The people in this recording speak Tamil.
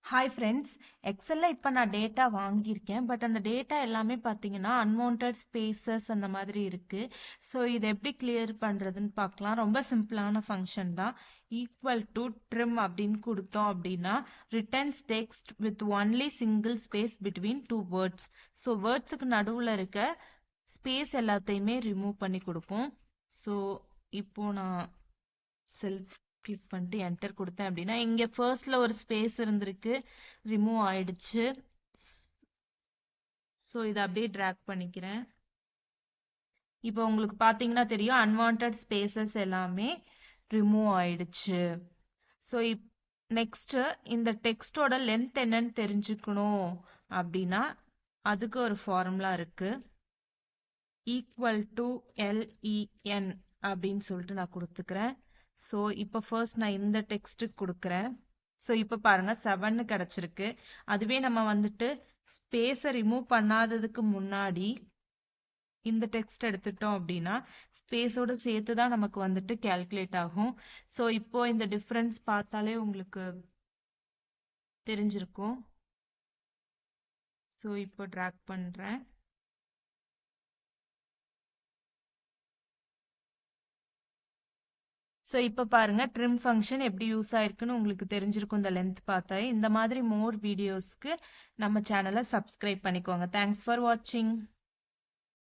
ஹாய் ஃப்ரெண்ட்ஸ், எக்ஸல்ல இப்போ நான் டேட்டா வாங்கியிருக்கேன். பட் அந்த டேட்டா எல்லாமே பார்த்தீங்கன்னா அன்வான்ட் ஸ்பேசஸ் அந்த மாதிரி இருக்கு. ஸோ இதை எப்படி கிளியர் பண்ணுறதுன்னு பார்க்கலாம். ரொம்ப சிம்பிளான ஃபங்க்ஷன் தான். ஈக்குவல் டு ட்ரிம் அப்படின்னு கொடுத்தோம் அப்படின்னா returns text with only single space between two words. So வேர்ட்ஸுக்கு நடுவில் இருக்க ஸ்பேஸ் எல்லாத்தையுமே ரிமூவ் பண்ணி கொடுக்கும். ஸோ இப்போ நான் செல்ஃப் கிளிக் பண்ணிட்டு என்டர் கொடுத்தேன் அப்படின்னா இங்க ஃபர்ஸ்ட்ல ஒரு ஸ்பேஸ் இருந்திருக்கு, ரிமூவ் ஆயிடுச்சு. ஸோ இதை அப்படியே ட்ராக் பண்ணிக்கிறேன். இப்போ உங்களுக்கு பார்த்தீங்கன்னா தெரியும் அன்வான்ட் ஸ்பேசஸ் எல்லாமே ரிமூவ் ஆயிடுச்சு. ஸோ நெக்ஸ்ட் இந்த டெக்ஸ்டோட லென்த் என்னன்னு தெரிஞ்சுக்கணும் அப்படின்னா அதுக்கு ஒரு ஃபார்முலா இருக்கு. ஈக்குவல் டு LEN அப்படின்னு சொல்லிட்டு நான் கொடுத்துக்கிறேன். ஸோ இப்போ ஃபர்ஸ்ட் நான் இந்த டெக்ஸ்ட்டுக்கு கொடுக்குறேன். ஸோ இப்போ பாருங்க 7 கிடைச்சிருக்கு. அதுவே நம்ம வந்துட்டு ஸ்பேஸை ரிமூவ் பண்ணாததுக்கு முன்னாடி இந்த டெக்ஸ்ட் எடுத்துட்டோம் அப்படின்னா ஸ்பேஸோட சேர்த்து தான் நமக்கு வந்துட்டு கால்குலேட் ஆகும். ஸோ இப்போ இந்த டிஃப்ரென்ஸ் பார்த்தாலே உங்களுக்கு தெரிஞ்சிருக்கும். ஸோ இப்போ ட்ராக் பண்றேன். ஸோ இப்போ பாருங்க ட்ரிம் ஃபங்க்ஷன் எப்படி யூஸ் ஆயிருக்குன்னு உங்களுக்கு தெரிஞ்சிருக்கும் இந்த லென்த் பார்த்தாலே. இந்த மாதிரி மோர் வீடியோஸ்க்கு நம்ம சேனலை சப்ஸ்கிரைப் பண்ணிக்கோங்க. தேங்க்ஸ் ஃபார் வாட்சிங்.